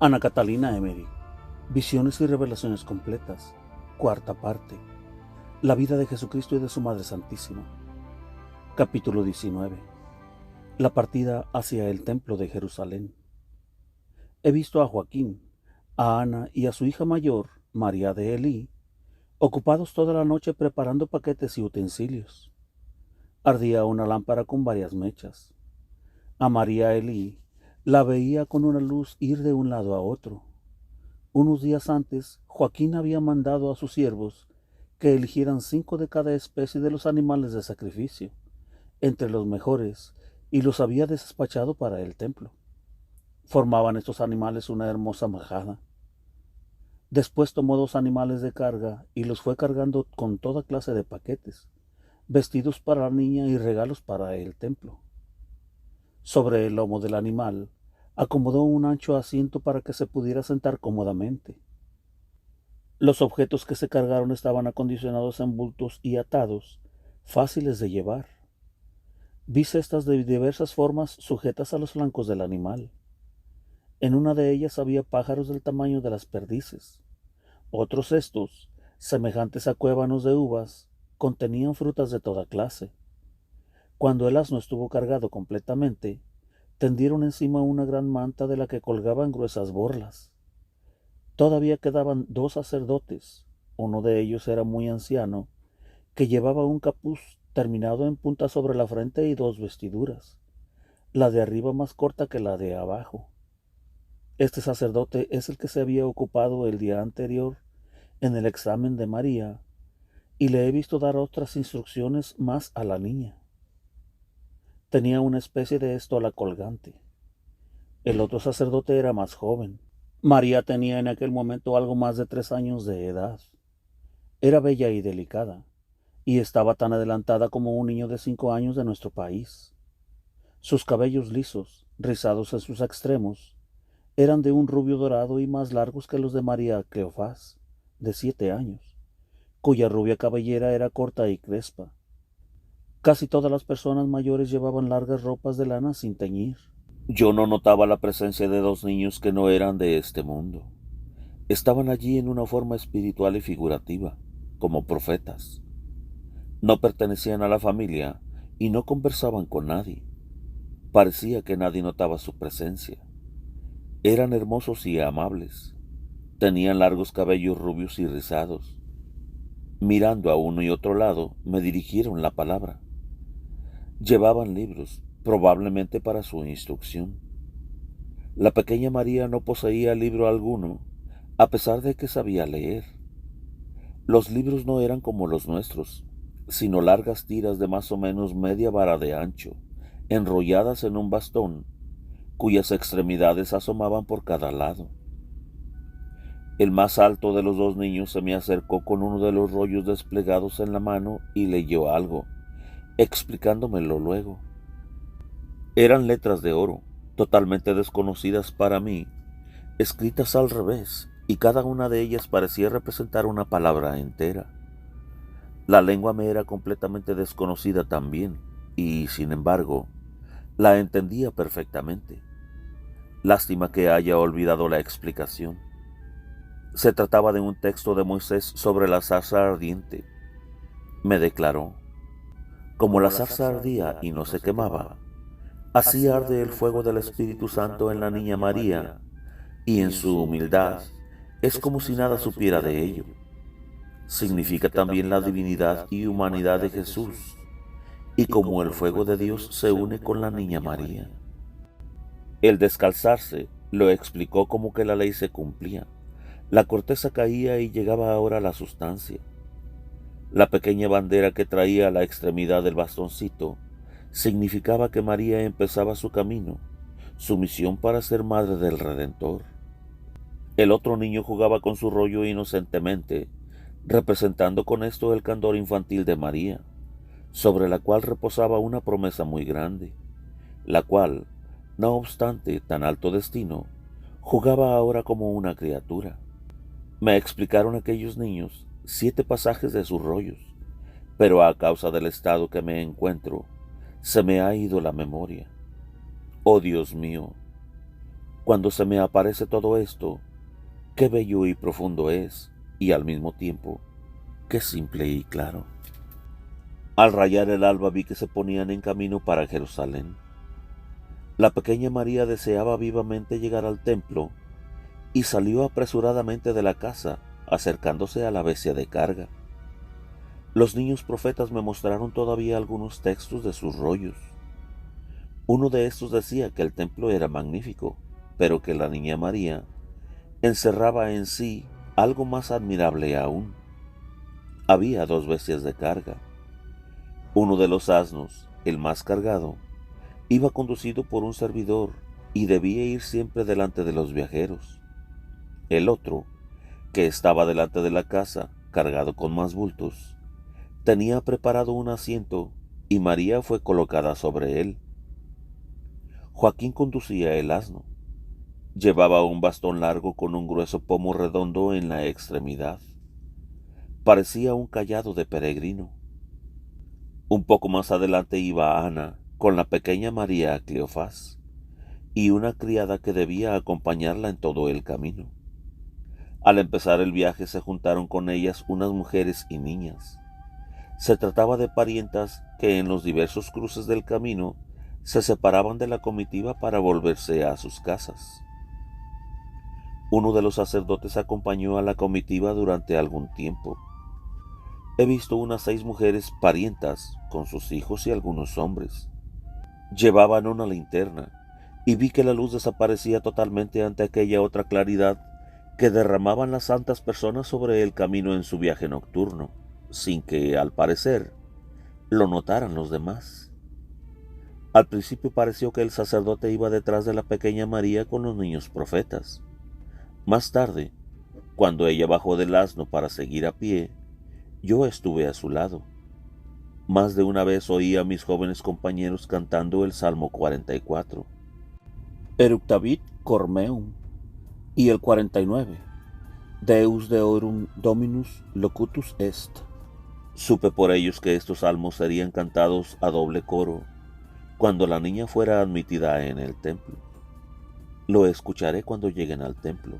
Ana Catalina Emery, Visiones y Revelaciones Completas, cuarta parte. La vida de Jesucristo y de su Madre Santísima. Capítulo 19. La partida hacia el Templo de Jerusalén. He visto a Joaquín, a Ana y a su hija mayor, María de Elí, ocupados toda la noche preparando paquetes y utensilios. Ardía una lámpara con varias mechas. A María Elí la veía con una luz ir de un lado a otro. Unos días antes, Joaquín había mandado a sus siervos que eligieran 5 de cada especie de los animales de sacrificio, entre los mejores, y los había despachado para el templo. Formaban estos animales una hermosa majada. Después tomó 2 animales de carga y los fue cargando con toda clase de paquetes, vestidos para la niña y regalos para el templo. Sobre el lomo del animal acomodó un ancho asiento para que se pudiera sentar cómodamente. Los objetos que se cargaron estaban acondicionados en bultos y atados, fáciles de llevar. Vi cestas de diversas formas sujetas a los flancos del animal. En una de ellas había pájaros del tamaño de las perdices. Otros cestos, semejantes a cuévanos de uvas, contenían frutas de toda clase. Cuando el asno estuvo cargado completamente, tendieron encima una gran manta de la que colgaban gruesas borlas. Todavía quedaban 2 sacerdotes, uno de ellos era muy anciano, que llevaba un capuz terminado en punta sobre la frente y 2 vestiduras, la de arriba más corta que la de abajo. Este sacerdote es el que se había ocupado el día anterior en el examen de María, y le he visto dar otras instrucciones más a la niña. Tenía una especie de estola colgante. El otro sacerdote era más joven. María tenía en aquel momento algo más de 3 años de edad. Era bella y delicada, y estaba tan adelantada como un niño de 5 años de nuestro país. Sus cabellos lisos, rizados en sus extremos, eran de un rubio dorado y más largos que los de María Cleofás, de 7 años, cuya rubia cabellera era corta y crespa. Casi todas las personas mayores llevaban largas ropas de lana sin teñir. Yo no notaba la presencia de 2 niños que no eran de este mundo. Estaban allí en una forma espiritual y figurativa, como profetas. No pertenecían a la familia y no conversaban con nadie. Parecía que nadie notaba su presencia. Eran hermosos y amables. Tenían largos cabellos rubios y rizados. Mirando a uno y otro lado, me dirigieron la palabra. Llevaban libros, probablemente para su instrucción. La pequeña María no poseía libro alguno, a pesar de que sabía leer. Los libros no eran como los nuestros, sino largas tiras de más o menos media vara de ancho, enrolladas en un bastón, cuyas extremidades asomaban por cada lado. El más alto de los 2 niños se me acercó con uno de los rollos desplegados en la mano y leyó algo, explicándomelo luego. Eran letras de oro, totalmente desconocidas para mí, escritas al revés, y cada una de ellas parecía representar una palabra entera. La lengua me era completamente desconocida también, y, sin embargo, la entendía perfectamente. Lástima que haya olvidado la explicación. Se trataba de un texto de Moisés sobre la zarza ardiente. Me declaró: como la zarza ardía y no se quemaba, así arde el fuego del Espíritu Santo en la niña María, y en su humildad es como si nada supiera de ello. Significa también la divinidad y humanidad de Jesús, y como el fuego de Dios se une con la niña María. El descalzarse lo explicó como que la ley se cumplía. La corteza caía y llegaba ahora a la sustancia. La pequeña bandera que traía a la extremidad del bastoncito significaba que María empezaba su camino, su misión para ser madre del Redentor. El otro niño jugaba con su rollo inocentemente, representando con esto el candor infantil de María, sobre la cual reposaba una promesa muy grande, la cual, no obstante tan alto destino, jugaba ahora como una criatura. Me explicaron aquellos niños 7 pasajes de sus rollos, pero a causa del estado que me encuentro, se me ha ido la memoria. Oh Dios mío, Cuando se me aparece todo esto, qué bello y profundo es, y al mismo tiempo, qué simple y claro. Al rayar el alba vi que se ponían en camino para Jerusalén. La pequeña María deseaba vivamente llegar al templo y salió apresuradamente de la casa, acercándose a la bestia de carga. Los niños profetas me mostraron todavía algunos textos de sus rollos. Uno de estos decía que el templo era magnífico, pero que la niña María encerraba en sí algo más admirable aún. Había dos bestias de carga. Uno de los asnos, el más cargado, iba conducido por un servidor y debía ir siempre delante de los viajeros. El otro, que estaba delante de la casa, cargado con más bultos, tenía preparado un asiento y María fue colocada sobre él. Joaquín conducía el asno. Llevaba un bastón largo con un grueso pomo redondo en la extremidad. Parecía un cayado de peregrino. Un poco más adelante iba Ana con la pequeña María Cleofás y una criada que debía acompañarla en todo el camino. Al empezar el viaje se juntaron con ellas unas mujeres y niñas. Se trataba de parientas que en los diversos cruces del camino se separaban de la comitiva para volverse a sus casas. Uno de los sacerdotes acompañó a la comitiva durante algún tiempo. He visto unas 6 mujeres parientas con sus hijos y algunos hombres. Llevaban una linterna y vi que la luz desaparecía totalmente ante aquella otra claridad que derramaban las santas personas sobre el camino en su viaje nocturno, sin que, al parecer, lo notaran los demás. Al principio pareció que el sacerdote iba detrás de la pequeña María con los niños profetas. Más tarde, cuando ella bajó del asno para seguir a pie, yo estuve a su lado. Más de una vez oí a mis jóvenes compañeros cantando el Salmo 44, Eructavit cor meum, y el 49, Deus deorum Dominus locutus est. Supe por ellos que estos salmos serían cantados a doble coro cuando la niña fuera admitida en el templo. Lo escucharé cuando lleguen al templo.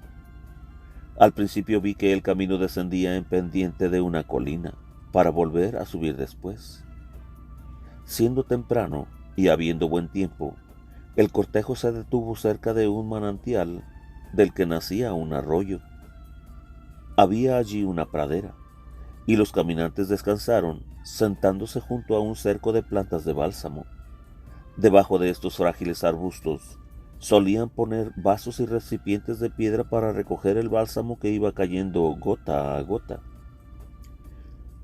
Al principio vi que el camino descendía en pendiente de una colina para volver a subir después. Siendo temprano y habiendo buen tiempo, el cortejo se detuvo cerca de un manantial del que nacía un arroyo. Había allí una pradera, y los caminantes descansaron sentándose junto a un cerco de plantas de bálsamo. Debajo de estos frágiles arbustos solían poner vasos y recipientes de piedra para recoger el bálsamo que iba cayendo gota a gota.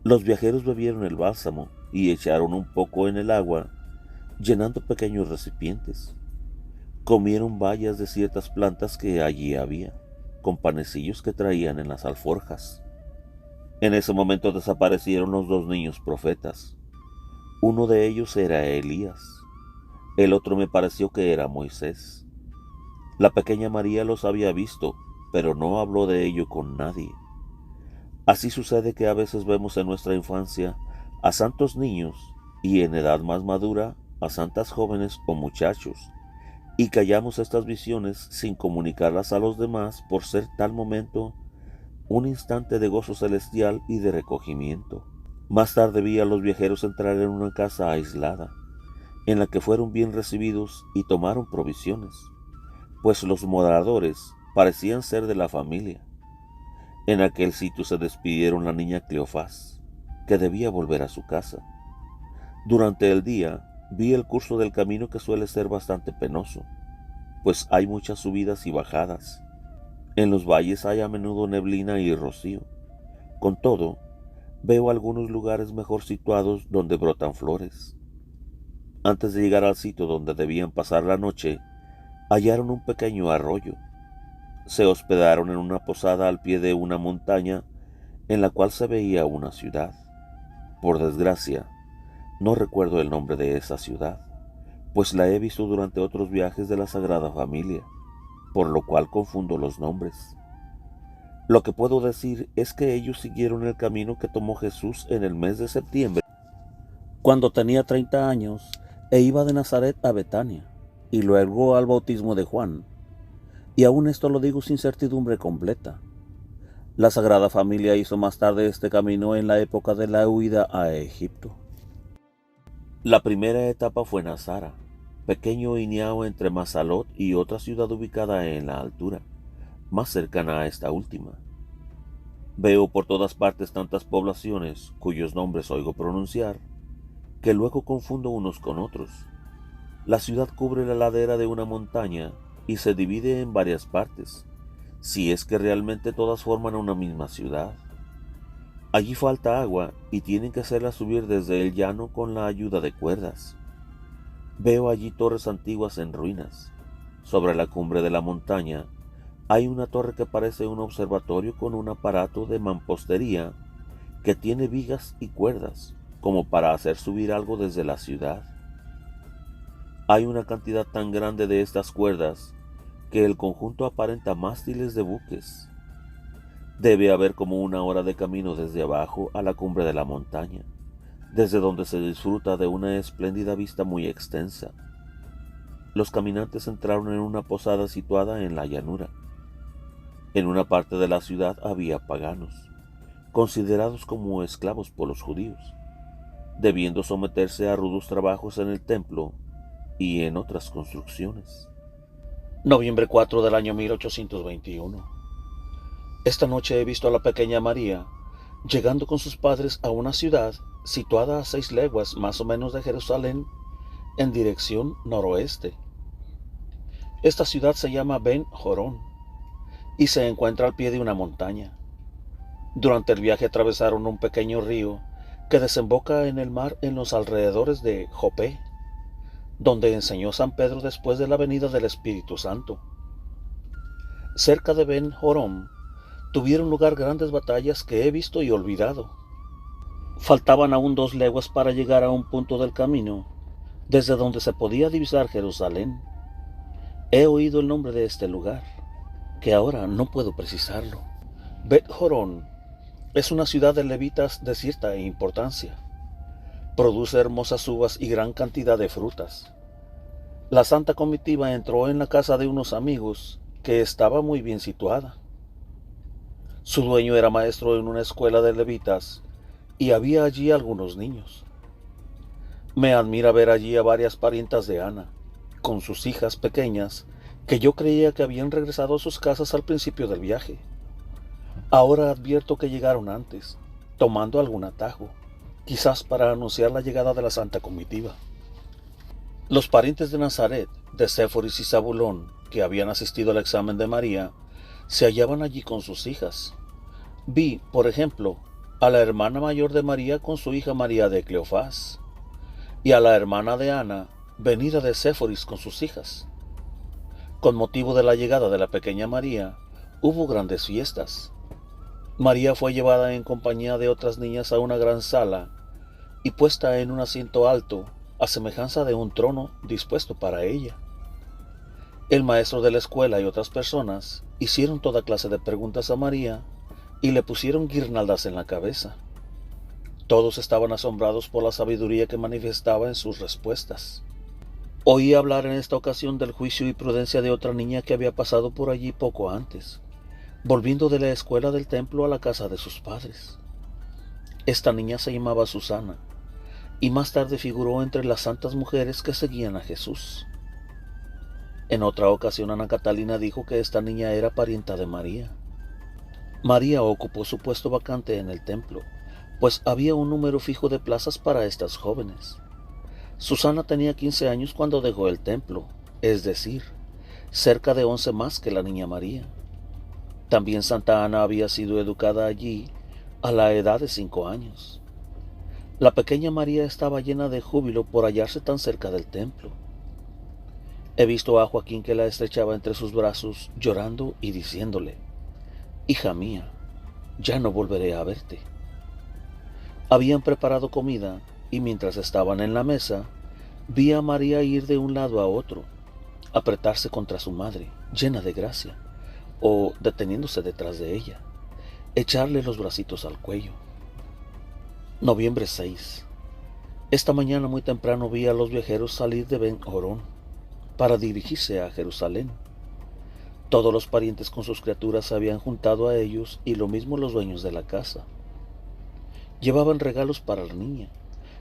Los viajeros bebieron el bálsamo y echaron un poco en el agua, llenando pequeños recipientes. Comieron bayas de ciertas plantas que allí había, con panecillos que traían en las alforjas. En ese momento desaparecieron los 2 niños profetas. Uno de ellos era Elías, el otro me pareció que era Moisés. La pequeña María los había visto, pero no habló de ello con nadie. Así sucede que a veces vemos en nuestra infancia a santos niños y en edad más madura a santas jóvenes o muchachos, y callamos estas visiones sin comunicarlas a los demás por ser tal momento un instante de gozo celestial y de recogimiento. Más tarde vi a los viajeros entrar en una casa aislada, en la que fueron bien recibidos y tomaron provisiones, pues los moradores parecían ser de la familia. En aquel sitio se despidieron la niña Cleofás, que debía volver a su casa. Durante el día vi el curso del camino, que suele ser bastante penoso, pues hay muchas subidas y bajadas. En los valles hay a menudo neblina y rocío. Con todo, veo algunos lugares mejor situados donde brotan flores. Antes de llegar al sitio donde debían pasar la noche, hallaron un pequeño arroyo. Se hospedaron en una posada al pie de una montaña en la cual se veía una ciudad. Por desgracia, no recuerdo el nombre de esa ciudad, pues la he visto durante otros viajes de la Sagrada Familia, por lo cual confundo los nombres. Lo que puedo decir es que ellos siguieron el camino que tomó Jesús en el mes de septiembre, cuando tenía 30 años, e iba de Nazaret a Betania, y luego al bautismo de Juan. Y aún esto lo digo sin certidumbre completa. La Sagrada Familia hizo más tarde este camino en la época de la huida a Egipto. La primera etapa fue Nazara, pequeño iñao entre Mazalot y otra ciudad ubicada en la altura, más cercana a esta última. Veo por todas partes tantas poblaciones cuyos nombres oigo pronunciar, que luego confundo unos con otros. La ciudad cubre la ladera de una montaña y se divide en varias partes, si es que realmente todas forman una misma ciudad. Allí falta agua y tienen que hacerla subir desde el llano con la ayuda de cuerdas. Veo allí torres antiguas en ruinas. Sobre la cumbre de la montaña hay una torre que parece un observatorio con un aparato de mampostería que tiene vigas y cuerdas, como para hacer subir algo desde la ciudad. Hay una cantidad tan grande de estas cuerdas que el conjunto aparenta mástiles de buques. Debe haber como 1 hora de camino desde abajo a la cumbre de la montaña, desde donde se disfruta de una espléndida vista muy extensa. Los caminantes entraron en una posada situada en la llanura. En una parte de la ciudad había paganos, considerados como esclavos por los judíos, debiendo someterse a rudos trabajos en el templo y en otras construcciones. Noviembre 4 del año 1821. Esta noche he visto a la pequeña María llegando con sus padres a una ciudad situada a 6 leguas más o menos de Jerusalén en dirección noroeste. Esta ciudad se llama Ben Jorón y se encuentra al pie de una montaña. Durante el viaje atravesaron un pequeño río que desemboca en el mar en los alrededores de Jope, donde enseñó San Pedro después de la venida del Espíritu Santo. Cerca de Ben Jorón tuvieron lugar grandes batallas que he visto y olvidado. Faltaban aún 2 leguas para llegar a un punto del camino, desde donde se podía divisar Jerusalén. He oído el nombre de este lugar, que ahora no puedo precisarlo. Bet Jorón es una ciudad de levitas de cierta importancia. Produce hermosas uvas y gran cantidad de frutas. La santa comitiva entró en la casa de unos amigos que estaba muy bien situada. Su dueño era maestro en una escuela de levitas y había allí algunos niños. Me admira ver allí a varias parientas de Ana, con sus hijas pequeñas, que yo creía que habían regresado a sus casas al principio del viaje. Ahora advierto que llegaron antes, tomando algún atajo, quizás para anunciar la llegada de la santa comitiva. Los parientes de Nazaret, de Séforis y Zabulón, que habían asistido al examen de María, se hallaban allí con sus hijas. Vi, por ejemplo, a la hermana mayor de María con su hija María de Cleofás, y a la hermana de Ana, venida de Séforis con sus hijas. Con motivo de la llegada de la pequeña María, hubo grandes fiestas. María fue llevada en compañía de otras niñas a una gran sala y puesta en un asiento alto, a semejanza de un trono dispuesto para ella. El maestro de la escuela y otras personas hicieron toda clase de preguntas a María y le pusieron guirnaldas en la cabeza. Todos estaban asombrados por la sabiduría que manifestaba en sus respuestas. Oí hablar en esta ocasión del juicio y prudencia de otra niña que había pasado por allí poco antes, volviendo de la escuela del templo a la casa de sus padres. Esta niña se llamaba Susana, y más tarde figuró entre las santas mujeres que seguían a Jesús. En otra ocasión Ana Catalina dijo que esta niña era parienta de María. María ocupó su puesto vacante en el templo, pues había un número fijo de plazas para estas jóvenes. Susana tenía 15 años cuando dejó el templo, es decir, cerca de 11 más que la niña María. También Santa Ana había sido educada allí a la edad de 5 años. La pequeña María estaba llena de júbilo por hallarse tan cerca del templo. He visto a Joaquín que la estrechaba entre sus brazos, llorando y diciéndole: «Hija mía, ya no volveré a verte». Habían preparado comida y mientras estaban en la mesa, vi a María ir de un lado a otro, apretarse contra su madre, llena de gracia, o deteniéndose detrás de ella, echarle los bracitos al cuello. Noviembre 6. Esta mañana muy temprano vi a los viajeros salir de Ben Jorón para dirigirse a Jerusalén. Todos los parientes con sus criaturas se habían juntado a ellos y lo mismo los dueños de la casa. Llevaban regalos para la niña,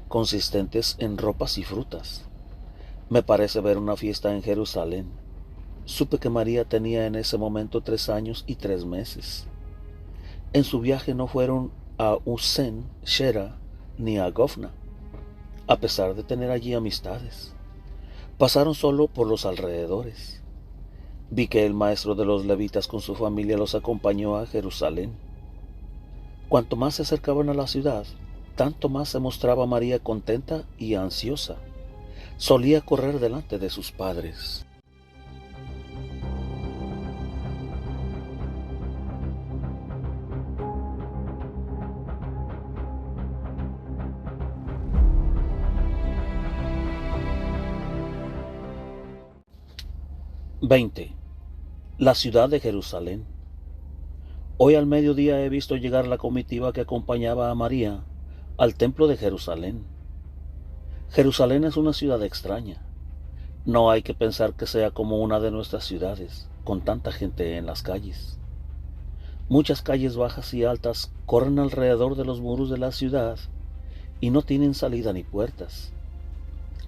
consistentes en ropas y frutas. Me parece ver una fiesta en Jerusalén. Supe que María tenía en ese momento 3 años y 3 meses. En su viaje no fueron a Usen, Shera ni a Gofna, a pesar de tener allí amistades. Pasaron solo por los alrededores. Vi que el maestro de los levitas con su familia los acompañó a Jerusalén. Cuanto más se acercaban a la ciudad, tanto más se mostraba María contenta y ansiosa. Solía correr delante de sus padres. (20) La ciudad de Jerusalén. Hoy al mediodía he visto llegar la comitiva que acompañaba a María al templo de Jerusalén. Jerusalén es una ciudad extraña. No hay que pensar que sea como una de nuestras ciudades, con tanta gente en las calles. Muchas calles bajas y altas corren alrededor de los muros de la ciudad y no tienen salida ni puertas.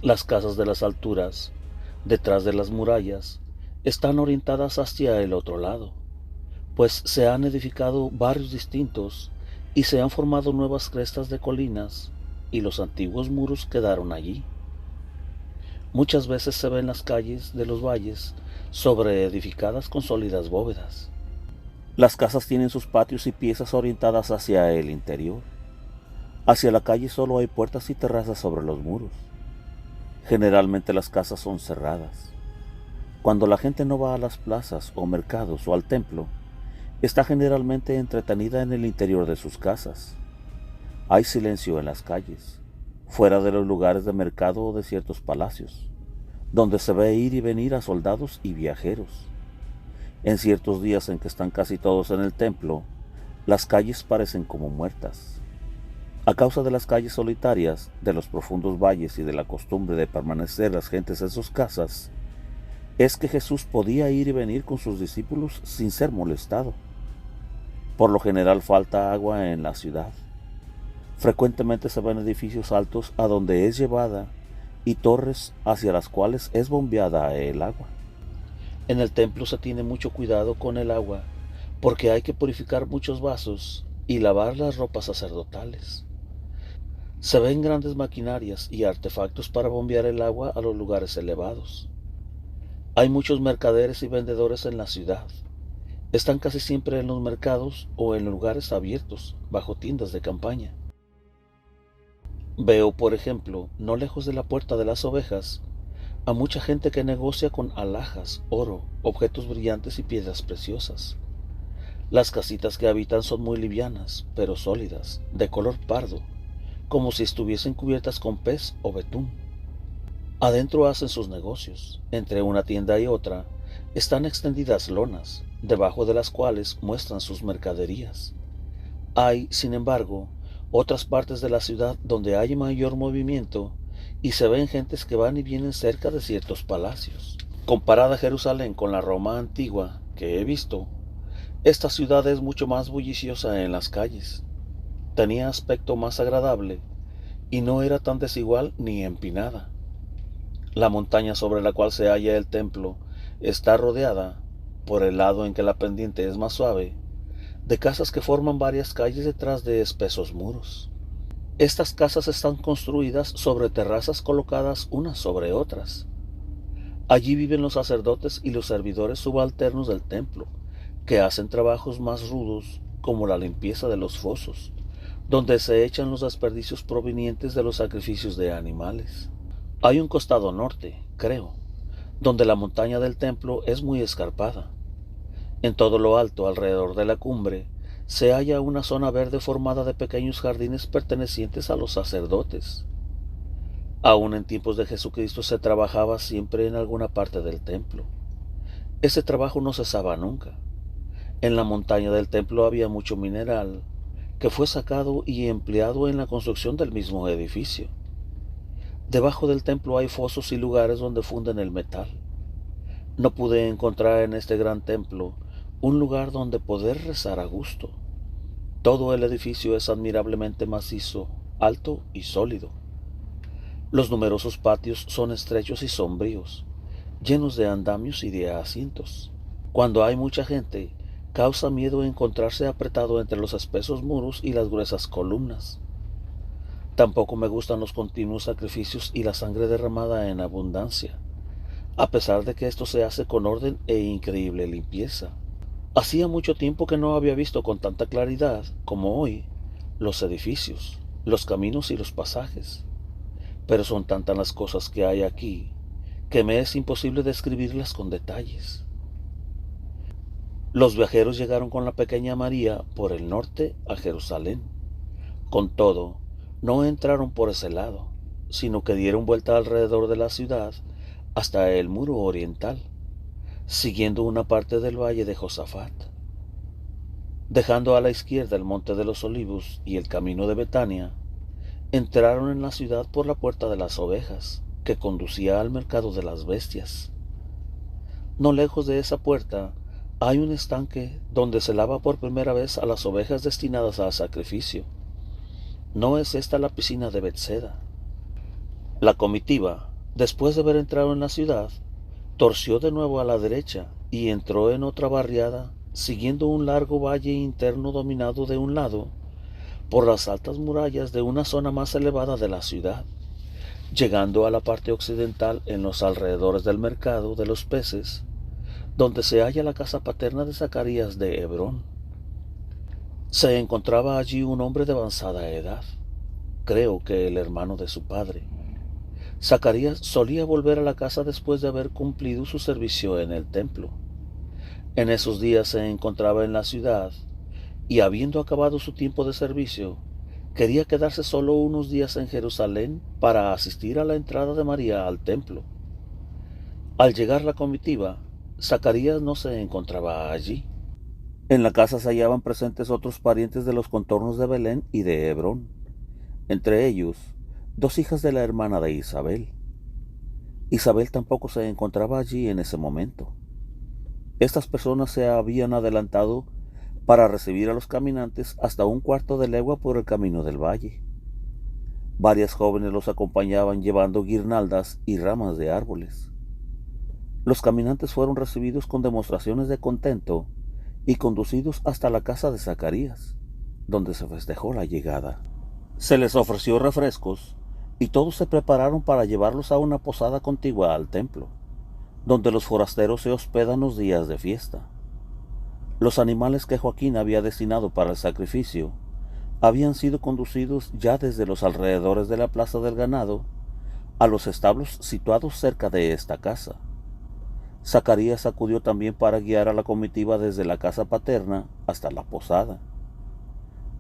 Las casas de las alturas, detrás de las murallas, están orientadas hacia el otro lado, pues se han edificado barrios distintos y se han formado nuevas crestas de colinas y los antiguos muros quedaron allí. Muchas veces se ven las calles de los valles sobreedificadas con sólidas bóvedas. Las casas tienen sus patios y piezas orientadas hacia el interior. Hacia la calle solo hay puertas y terrazas sobre los muros. Generalmente las casas son cerradas. Cuando la gente no va a las plazas o mercados o al templo, está generalmente entretenida en el interior de sus casas. Hay silencio en las calles, fuera de los lugares de mercado o de ciertos palacios, donde se ve ir y venir a soldados y viajeros. En ciertos días en que están casi todos en el templo, las calles parecen como muertas. A causa de las calles solitarias, de los profundos valles y de la costumbre de permanecer las gentes en sus casas, es que Jesús podía ir y venir con sus discípulos sin ser molestado. Por lo general falta agua en la ciudad. Frecuentemente se ven edificios altos a donde es llevada y torres hacia las cuales es bombeada el agua. En el templo se tiene mucho cuidado con el agua porque hay que purificar muchos vasos y lavar las ropas sacerdotales. Se ven grandes maquinarias y artefactos para bombear el agua a los lugares elevados. Hay muchos mercaderes y vendedores en la ciudad. Están casi siempre en los mercados o en lugares abiertos, bajo tiendas de campaña. Veo, por ejemplo, no lejos de la puerta de las ovejas, a mucha gente que negocia con alhajas, oro, objetos brillantes y piedras preciosas. Las casitas que habitan son muy livianas, pero sólidas, de color pardo, como si estuviesen cubiertas con pez o betún. Adentro hacen sus negocios. Entre una tienda y otra están extendidas lonas, debajo de las cuales muestran sus mercaderías. Hay, sin embargo, otras partes de la ciudad donde hay mayor movimiento y se ven gentes que van y vienen cerca de ciertos palacios. Comparada Jerusalén con la Roma antigua que he visto, esta ciudad es mucho más bulliciosa en las calles. Tenía aspecto más agradable y no era tan desigual ni empinada. La montaña sobre la cual se halla el templo está rodeada, por el lado en que la pendiente es más suave, de casas que forman varias calles detrás de espesos muros. Estas casas están construidas sobre terrazas colocadas unas sobre otras. Allí viven los sacerdotes y los servidores subalternos del templo, que hacen trabajos más rudos como la limpieza de los fosos, donde se echan los desperdicios provenientes de los sacrificios de animales. Hay un costado norte, creo, donde la montaña del templo es muy escarpada. En todo lo alto, alrededor de la cumbre, se halla una zona verde formada de pequeños jardines pertenecientes a los sacerdotes. Aún en tiempos de Jesucristo se trabajaba siempre en alguna parte del templo. Ese trabajo no cesaba nunca. En la montaña del templo había mucho mineral, que fue sacado y empleado en la construcción del mismo edificio. Debajo del templo hay fosos y lugares donde funden el metal. No pude encontrar en este gran templo un lugar donde poder rezar a gusto. Todo el edificio es admirablemente macizo, alto y sólido. Los numerosos patios son estrechos y sombríos, llenos de andamios y de asientos. Cuando hay mucha gente, causa miedo encontrarse apretado entre los espesos muros y las gruesas columnas. Tampoco me gustan los continuos sacrificios y la sangre derramada en abundancia, a pesar de que esto se hace con orden e increíble limpieza. Hacía mucho tiempo que no había visto con tanta claridad como hoy los edificios, los caminos y los pasajes. Pero son tantas las cosas que hay aquí que me es imposible describirlas con detalles. Los viajeros llegaron con la pequeña María por el norte a Jerusalén. Con todo, no entraron por ese lado, sino que dieron vuelta alrededor de la ciudad hasta el muro oriental, siguiendo una parte del valle de Josafat. Dejando a la izquierda el monte de los olivos y el camino de Betania, entraron en la ciudad por la puerta de las ovejas, que conducía al mercado de las bestias. No lejos de esa puerta hay un estanque donde se lava por primera vez a las ovejas destinadas al sacrificio. No es esta la piscina de Betseda. La comitiva, después de haber entrado en la ciudad, torció de nuevo a la derecha y entró en otra barriada, siguiendo un largo valle interno dominado de un lado por las altas murallas de una zona más elevada de la ciudad, llegando a la parte occidental en los alrededores del mercado de los peces, donde se halla la casa paterna de Zacarías de Hebrón. Se encontraba allí un hombre de avanzada edad, creo que el hermano de su padre. Zacarías solía volver a la casa después de haber cumplido su servicio en el templo. En esos días se encontraba en la ciudad y, habiendo acabado su tiempo de servicio, quería quedarse solo unos días en Jerusalén para asistir a la entrada de María al templo. Al llegar la comitiva, Zacarías no se encontraba allí. En la casa se hallaban presentes otros parientes de los contornos de Belén y de Hebrón, entre ellos 2 hijas de la hermana de Isabel. Isabel tampoco se encontraba allí en ese momento. Estas personas se habían adelantado para recibir a los caminantes hasta un cuarto de legua por el camino del valle. Varias jóvenes los acompañaban llevando guirnaldas y ramas de árboles. Los caminantes fueron recibidos con demostraciones de contento y conducidos hasta la casa de Zacarías, donde se festejó la llegada. Se les ofreció refrescos y todos se prepararon para llevarlos a una posada contigua al templo, donde los forasteros se hospedan los días de fiesta. Los animales que Joaquín había destinado para el sacrificio habían sido conducidos ya desde los alrededores de la plaza del ganado a los establos situados cerca de esta casa. Zacarías acudió también para guiar a la comitiva desde la casa paterna hasta la posada.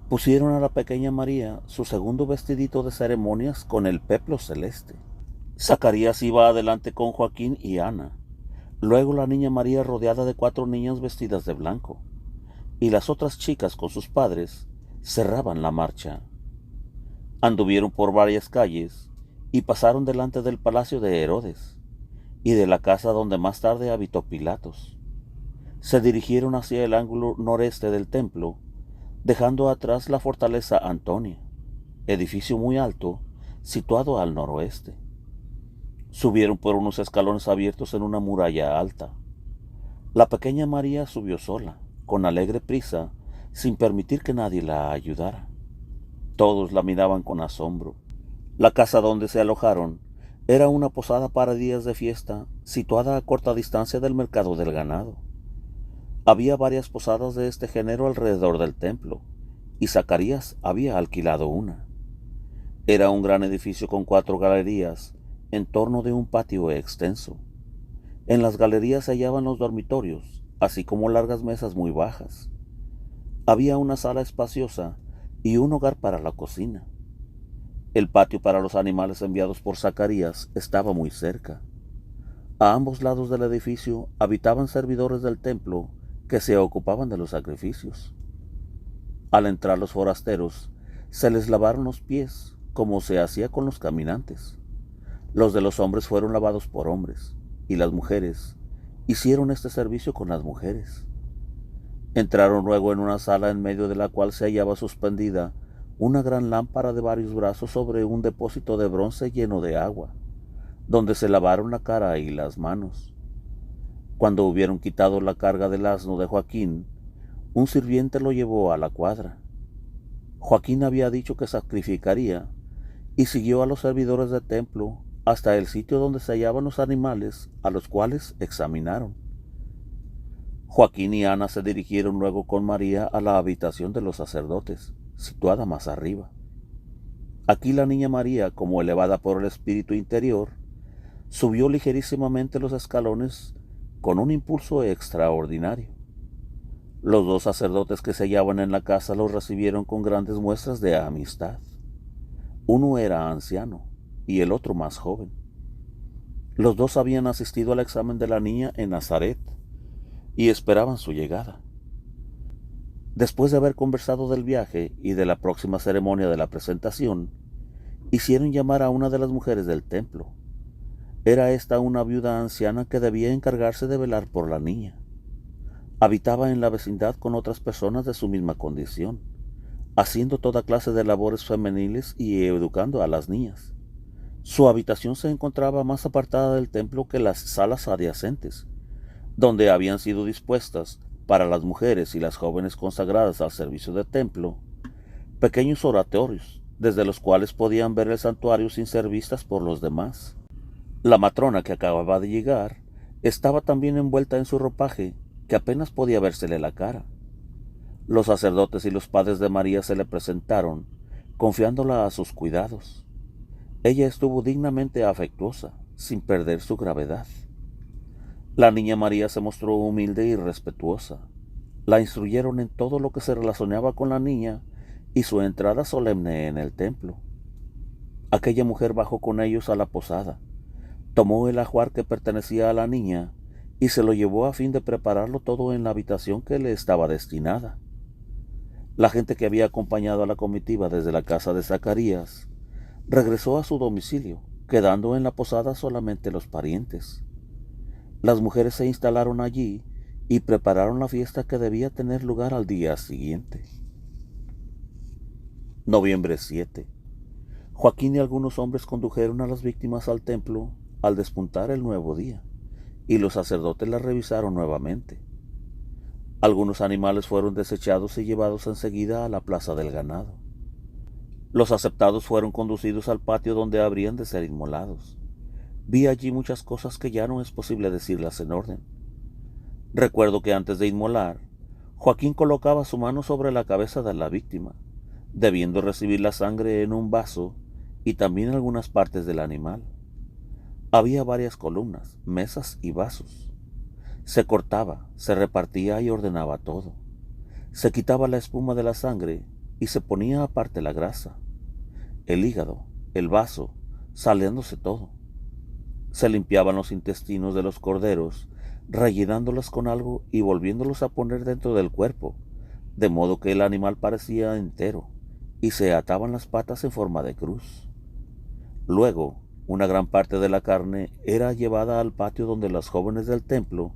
Pusieron a la pequeña María su segundo vestidito de ceremonias con el peplo celeste. Zacarías iba adelante con Joaquín y Ana, luego la niña María rodeada de 4 niñas vestidas de blanco, y las otras chicas con sus padres cerraban la marcha. Anduvieron por varias calles y pasaron delante del palacio de Herodes y de la casa donde más tarde habitó Pilatos. Se dirigieron hacia el ángulo noreste del templo, dejando atrás la fortaleza Antonia, edificio muy alto situado al noroeste. Subieron por unos escalones abiertos en una muralla alta. La pequeña María subió sola, con alegre prisa, sin permitir que nadie la ayudara. Todos la miraban con asombro. La casa donde se alojaron era una posada para días de fiesta, situada a corta distancia del mercado del ganado. Había varias posadas de este género alrededor del templo, y Zacarías había alquilado una. Era un gran edificio con 4 galerías, en torno de un patio extenso. En las galerías se hallaban los dormitorios, así como largas mesas muy bajas. Había una sala espaciosa y un hogar para la cocina. El patio para los animales enviados por Zacarías estaba muy cerca. A ambos lados del edificio habitaban servidores del templo que se ocupaban de los sacrificios. Al entrar los forasteros, se les lavaron los pies, como se hacía con los caminantes. Los de los hombres fueron lavados por hombres, y las mujeres, hicieron este servicio con las mujeres. Entraron luego en una sala en medio de la cual se hallaba suspendida una gran lámpara de varios brazos sobre un depósito de bronce lleno de agua, donde se lavaron la cara y las manos. Cuando hubieron quitado la carga del asno de Joaquín, un sirviente lo llevó a la cuadra. Joaquín había dicho que sacrificaría y siguió a los servidores del templo hasta el sitio donde se hallaban los animales, a los cuales examinaron. Joaquín y Ana se dirigieron luego con María a la habitación de los sacerdotes, situada más arriba. Aquí la niña María, como elevada por el espíritu interior, subió ligerísimamente los escalones con un impulso extraordinario. Los dos sacerdotes que se hallaban en la casa los recibieron con grandes muestras de amistad. Uno era anciano y el otro más joven. Los dos habían asistido al examen de la niña en Nazaret y esperaban su llegada. Después de haber conversado del viaje y de la próxima ceremonia de la presentación, hicieron llamar a una de las mujeres del templo. Era esta una viuda anciana que debía encargarse de velar por la niña. Habitaba en la vecindad con otras personas de su misma condición, haciendo toda clase de labores femeniles y educando a las niñas. Su habitación se encontraba más apartada del templo que las salas adyacentes, donde habían sido dispuestas, para las mujeres y las jóvenes consagradas al servicio del templo, pequeños oratorios, desde los cuales podían ver el santuario sin ser vistas por los demás. La matrona, que acababa de llegar, estaba también envuelta en su ropaje, que apenas podía vérsele la cara. Los sacerdotes y los padres de María se le presentaron, confiándola a sus cuidados. Ella estuvo dignamente afectuosa, sin perder su gravedad. La niña María se mostró humilde y respetuosa. La instruyeron en todo lo que se relacionaba con la niña y su entrada solemne en el templo. Aquella mujer bajó con ellos a la posada, tomó el ajuar que pertenecía a la niña y se lo llevó a fin de prepararlo todo en la habitación que le estaba destinada. La gente que había acompañado a la comitiva desde la casa de Zacarías regresó a su domicilio, quedando en la posada solamente los parientes. Las mujeres se instalaron allí y prepararon la fiesta que debía tener lugar al día siguiente. Noviembre 7. Joaquín y algunos hombres condujeron a las víctimas al templo al despuntar el nuevo día, y los sacerdotes las revisaron nuevamente. Algunos animales fueron desechados y llevados enseguida a la plaza del ganado. Los aceptados fueron conducidos al patio donde habrían de ser inmolados. Vi allí muchas cosas que ya no es posible decirlas en orden. Recuerdo que antes de inmolar, Joaquín colocaba su mano sobre la cabeza de la víctima, debiendo recibir la sangre en un vaso y también algunas partes del animal. Había varias columnas, mesas y vasos. Se cortaba, se repartía y ordenaba todo. Se quitaba la espuma de la sangre y se ponía aparte la grasa, el hígado, el vaso, saliéndose todo. Se limpiaban los intestinos de los corderos, rellenándolos con algo y volviéndolos a poner dentro del cuerpo, de modo que el animal parecía entero, y se ataban las patas en forma de cruz. Luego, una gran parte de la carne era llevada al patio donde las jóvenes del templo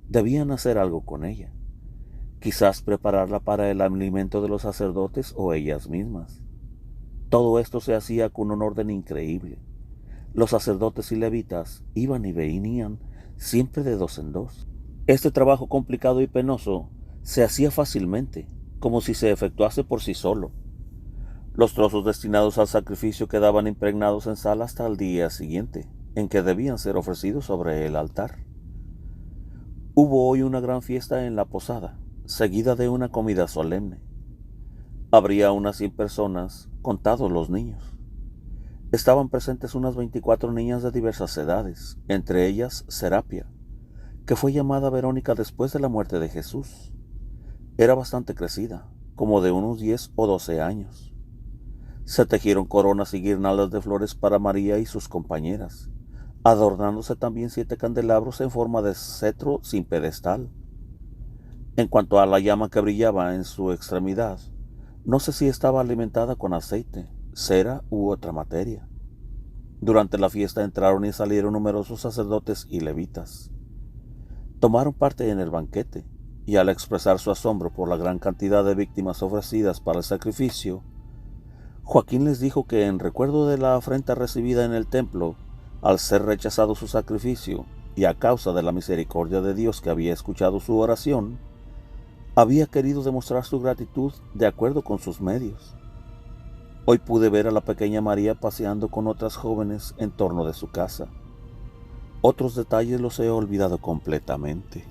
debían hacer algo con ella, quizás prepararla para el alimento de los sacerdotes o ellas mismas. Todo esto se hacía con un orden increíble. Los sacerdotes y levitas iban y venían siempre de dos en dos. Este trabajo complicado y penoso se hacía fácilmente, como si se efectuase por sí solo. Los trozos destinados al sacrificio quedaban impregnados en sal hasta el día siguiente, en que debían ser ofrecidos sobre el altar. Hubo hoy una gran fiesta en la posada, seguida de una comida solemne. Habría unas 100 personas, contados los niños. Estaban presentes unas 24 niñas de diversas edades, entre ellas Serapia, que fue llamada Verónica después de la muerte de Jesús. Era bastante crecida, como de unos 10 o 12 años. Se tejieron coronas y guirnaldas de flores para María y sus compañeras, adornándose también 7 candelabros en forma de cetro sin pedestal. En cuanto a la llama que brillaba en su extremidad, no sé si estaba alimentada con aceite, cera u otra materia. Durante la fiesta entraron y salieron numerosos sacerdotes y levitas. Tomaron parte en el banquete, y al expresar su asombro por la gran cantidad de víctimas ofrecidas para el sacrificio, Joaquín les dijo que en recuerdo de la afrenta recibida en el templo, al ser rechazado su sacrificio y a causa de la misericordia de Dios que había escuchado su oración, había querido demostrar su gratitud de acuerdo con sus medios. Hoy pude ver a la pequeña María paseando con otras jóvenes en torno de su casa. Otros detalles los he olvidado completamente.